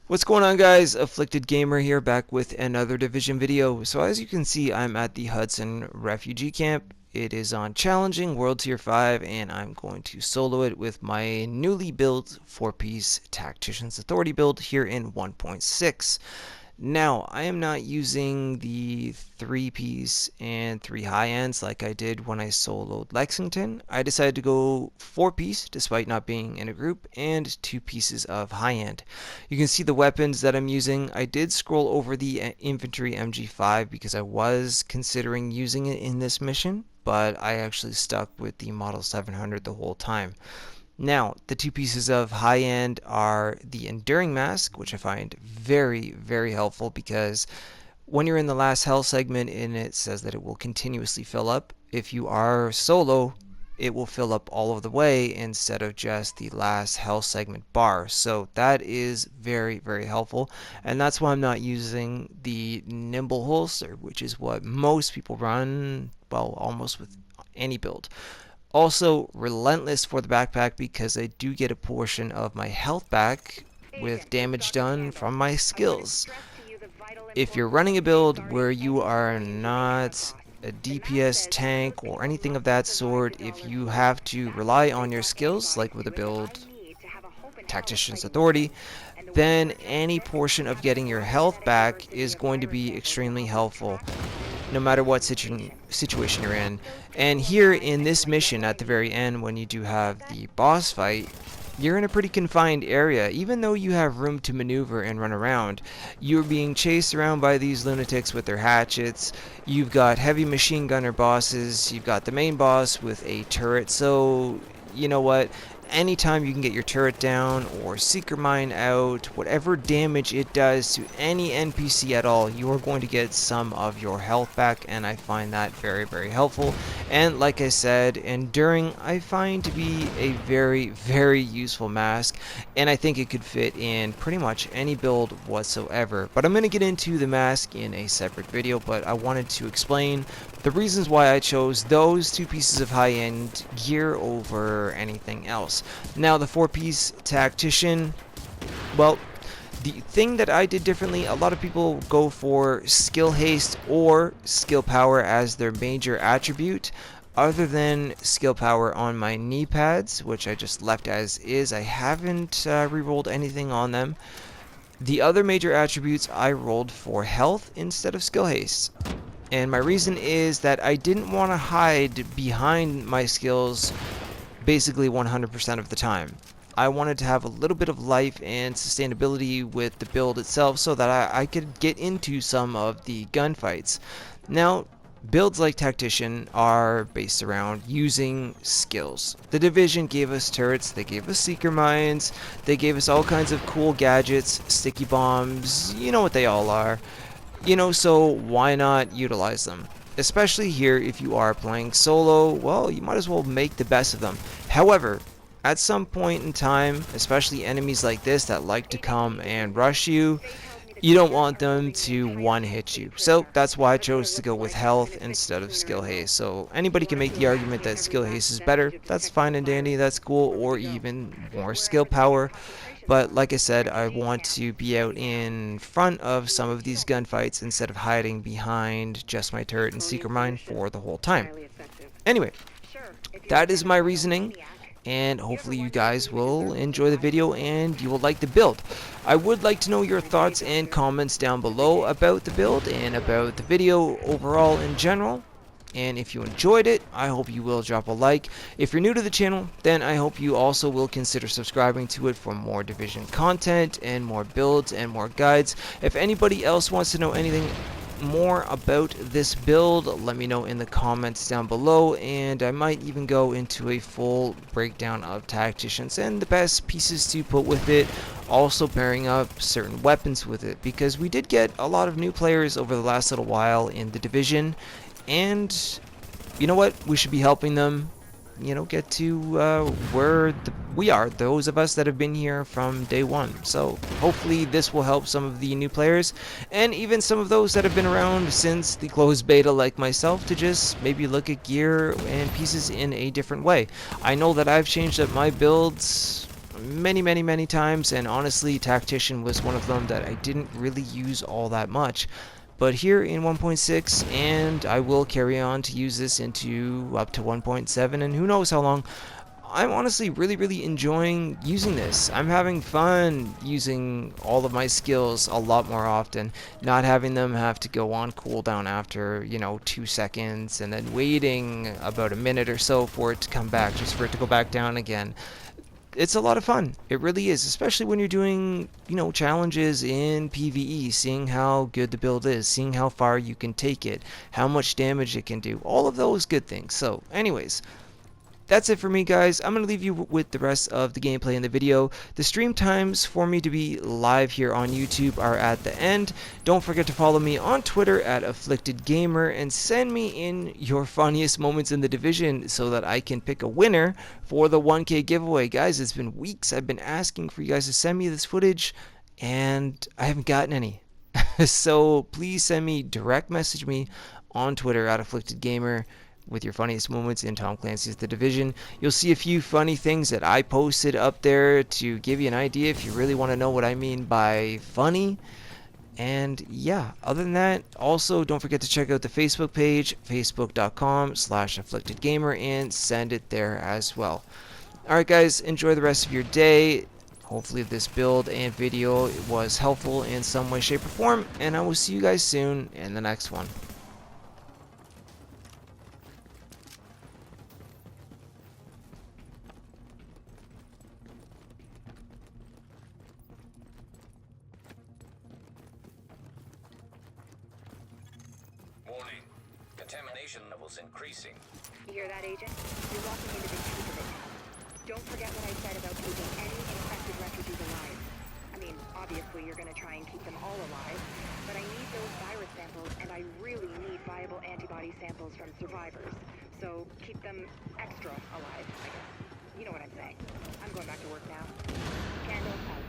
What's going on, guys? Afflicted Gamer here, back with another Division video. So as you can see, I'm at the Hudson Refugee Camp. It is on Challenging World Tier 5, and I'm going to solo it with my newly built 4-piece Tactician's Authority build here in 1.6. Now, I am not using the 3-piece and 3 high ends like I did when I soloed Lexington. I decided to go 4-piece despite not being in a group, and 2 pieces of high end. You can see the weapons that I'm using. I did scroll over the infantry MG5 because I was considering using it in this mission, but I actually stuck with the Model 700 the whole time. Now, the 2 pieces of high end are the Enduring Mask, which I find very, very helpful because when you're in the last health segment and it says that it will continuously fill up, if you are solo, it will fill up all of the way instead of just the last health segment bar. So that is very, very helpful, and that's why I'm not using the Nimble Holster, which is what most people run, well, almost with any build. Also, Relentless for the backpack because I do get a portion of my health back with damage done from my skills. If you're running a build where you are not a DPS tank or anything of that sort, if you have to rely on your skills, like with a build Tactician's Authority, then any portion of getting your health back is going to be extremely helpful, no matter what situation you're in. And here in this mission at the very end, when you do have the boss fight, you're in a pretty confined area. Even though you have room to maneuver and run around, you're being chased around by these lunatics with their hatchets. You've got heavy machine gunner bosses. You've got the main boss with a turret. So, you know what? Anytime you can get your turret down or seeker mine out, whatever damage it does to any NPC at all, you are going to get some of your health back, and I find that very, very helpful. And like I said, Enduring I find to be a very, very useful mask, and I think it could fit in pretty much any build whatsoever. But I'm going to get into the mask in a separate video, but I wanted to explain the reasons why I chose those 2 pieces of high-end gear over anything else. Now, the 4-piece Tactician, well, the thing that I did differently, a lot of people go for skill haste or skill power as their major attribute. Other than skill power on my knee pads, which I just left as is, I haven't rerolled anything on them. The other major attributes I rolled for health instead of skill haste. And my reason is that I didn't want to hide behind my skills basically 100% of the time. I wanted to have a little bit of life and sustainability with the build itself so that I could get into some of the gunfights. Now, builds like Tactician are based around using skills. The Division gave us turrets, they gave us seeker mines, they gave us all kinds of cool gadgets, sticky bombs, you know what they all are. So why not utilize them? Especially here, if you are playing solo, well, you might as well make the best of them. However, at some point in time, especially enemies like this that like to come and rush you, you don't want them to one-hit you. So that's why I chose to go with health instead of skill haste. So anybody can make the argument that skill haste is better. That's fine and dandy, that's cool, or even more skill power. But like I said, I want to be out in front of some of these gunfights instead of hiding behind just my turret and seeker mine for the whole time. Anyway, that is my reasoning, and hopefully you guys will enjoy the video and you will like the build. I would like to know your thoughts and comments down below about the build and about the video overall in general. And if you enjoyed it, I hope you will drop a like. If you're new to the channel, then I hope you also will consider subscribing to it for more Division content and more builds and more guides. If anybody else wants to know anything more about this build, let me know in the comments down below, and I might even go into a full breakdown of Tacticians and the best pieces to put with it, also pairing up certain weapons with it, because we did get a lot of new players over the last little while in the Division. And you know what? We should be helping them, get to where we are, those of us that have been here from day one. So hopefully this will help some of the new players, and even some of those that have been around since the closed beta like myself, to just maybe look at gear and pieces in a different way. I know that I've changed up my builds many times, and honestly, Tactician was one of them that I didn't really use all that much. But here in 1.6, and I will carry on to use this into up to 1.7, and who knows how long, I'm honestly really enjoying using this. I'm having fun using all of my skills a lot more often, not having them have to go on cooldown after, 2 seconds, and then waiting about a minute or so for it to come back, just for it to go back down again. It's a lot of fun. It really is, especially when you're doing, challenges in PvE, seeing how good the build is, seeing how far you can take it, how much damage it can do, all of those good things. So, anyways, that's it for me, guys. I'm going to leave you with the rest of the gameplay in the video. The stream times for me to be live here on YouTube are at the end. Don't forget to follow me on Twitter at AfflictedGamer and send me in your funniest moments in the Division so that I can pick a winner for the 1K giveaway. Guys, it's been weeks. I've been asking for you guys to send me this footage and I haven't gotten any. So please direct message me on Twitter at AfflictedGamer with your funniest moments in Tom Clancy's The Division. You'll see a few funny things that I posted up there to give you an idea if you really want to know what I mean by funny. And yeah, other than that, also don't forget to check out the Facebook page, facebook.com/afflictedgamer, and send it there as well. Alright guys, enjoy the rest of your day. Hopefully this build and video was helpful in some way, shape, or form, and I will see you guys soon in the next one. Warning. Contamination levels increasing. You hear that, Agent? You're walking into the teeth of it. Don't forget what I said about keeping any infected refugees alive. I mean, obviously you're gonna try and keep them all alive, but I need those virus samples, and I really need viable antibody samples from survivors. So keep them extra alive, I guess. You know what I'm saying. I'm going back to work now. Candle out.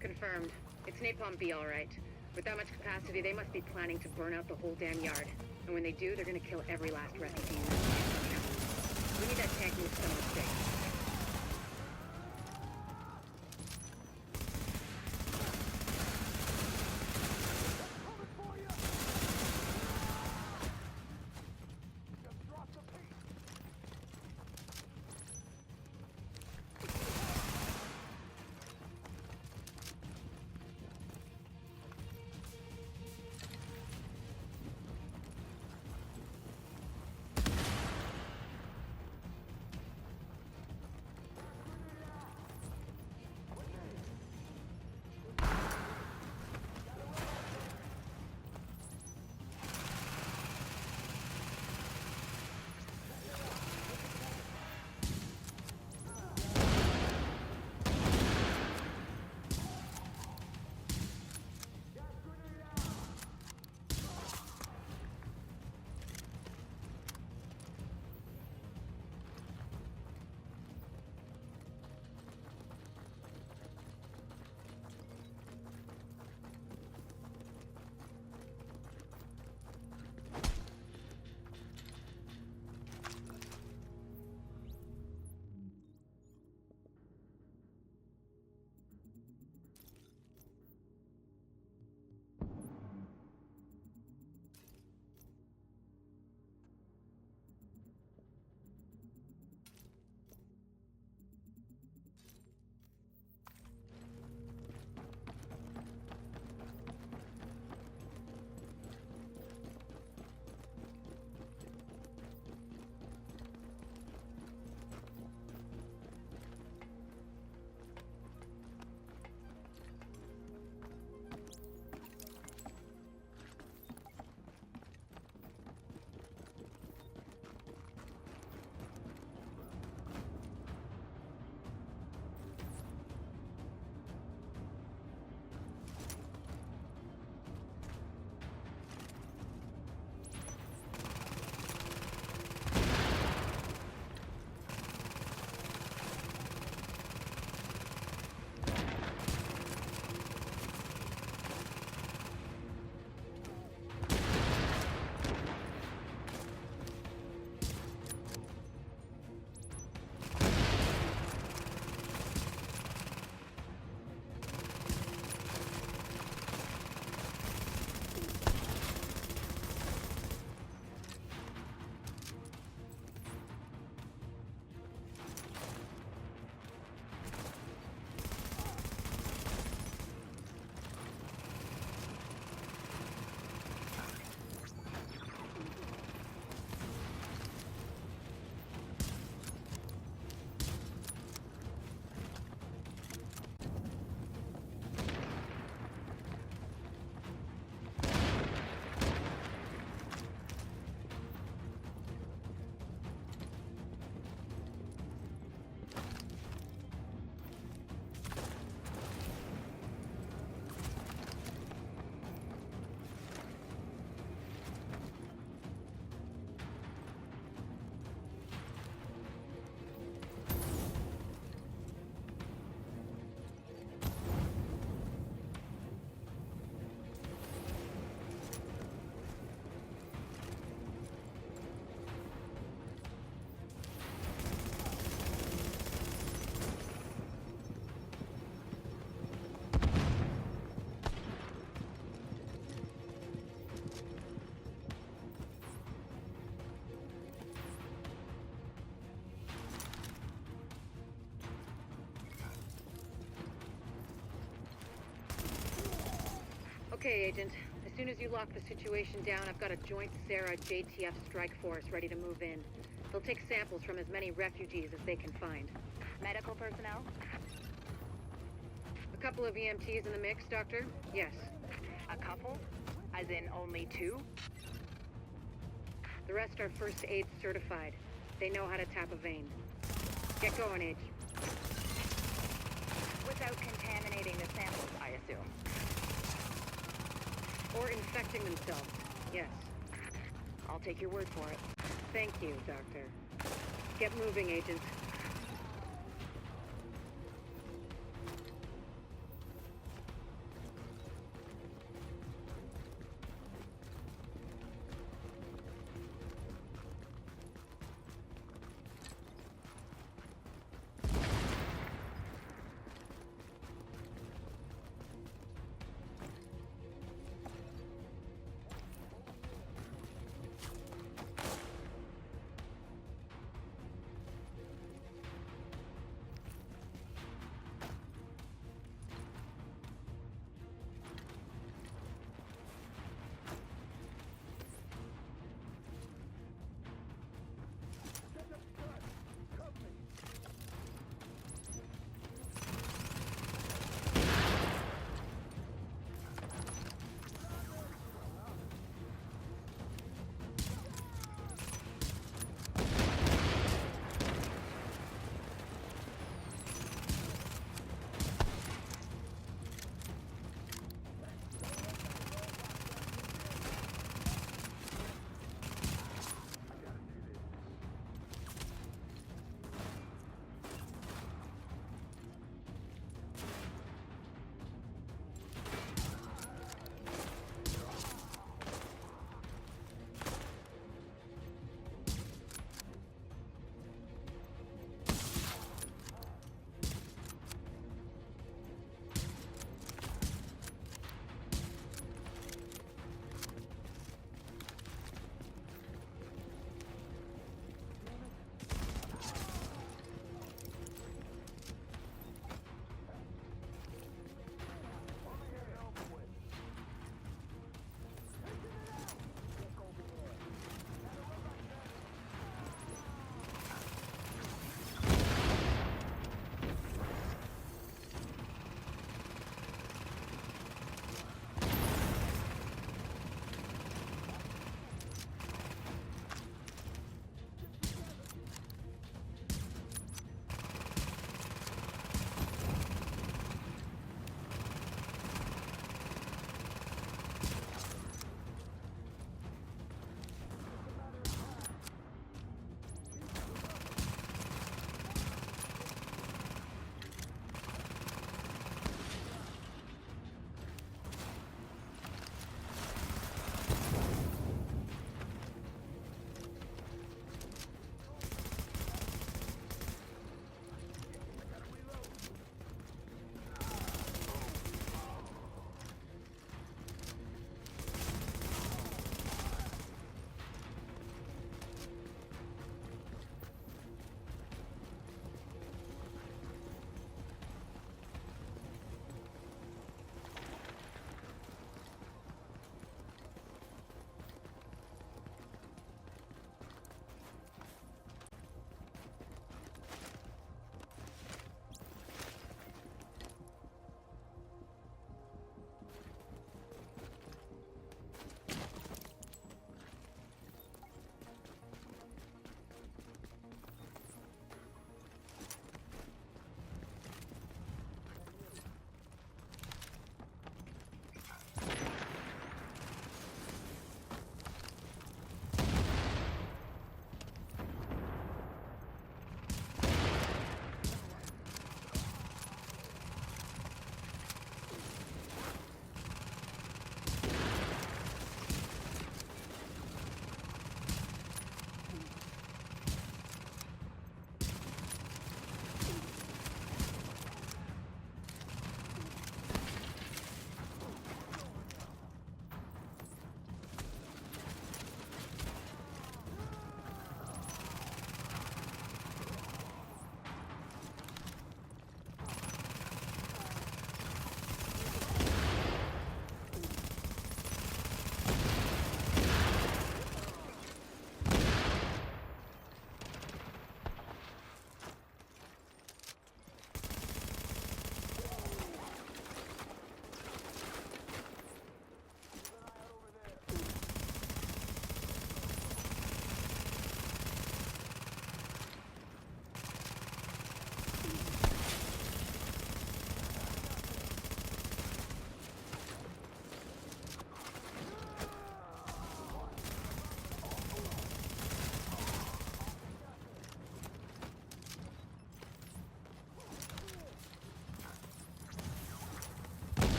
Confirmed. It's Napalm B, all right. With that much capacity, they must be planning to burn out the whole damn yard. And when they do, they're gonna kill every last refugee in this camp. We need that tank moved somewhere safe. Okay, Agent. As soon as you lock the situation down, I've got a joint Sarah JTF strike force ready to move in. They'll take samples from as many refugees as they can find. Medical personnel? A couple of EMTs in the mix, Doctor? Yes. A couple? As in only two? The rest are first aid certified. They know how to tap a vein. Get going, Age. Without contaminating the samples, I assume. Or infecting themselves. Yes. I'll take your word for it. Thank you, Doctor. Get moving, Agent.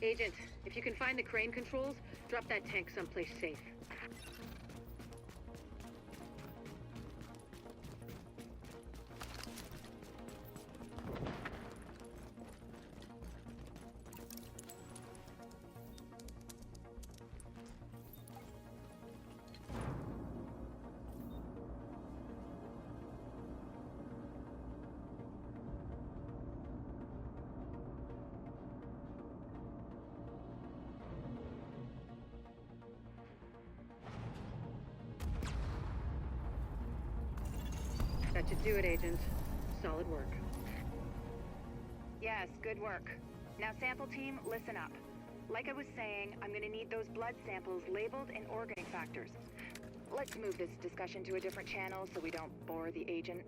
Agent, if you can find the crane controls, drop that tank someplace safe. That should do it, Agent. Solid work. Yes, good work. Now, sample team, listen up. Like I was saying, I'm gonna need those blood samples labeled and organic factors. Let's move this discussion to a different channel so we don't bore the agent.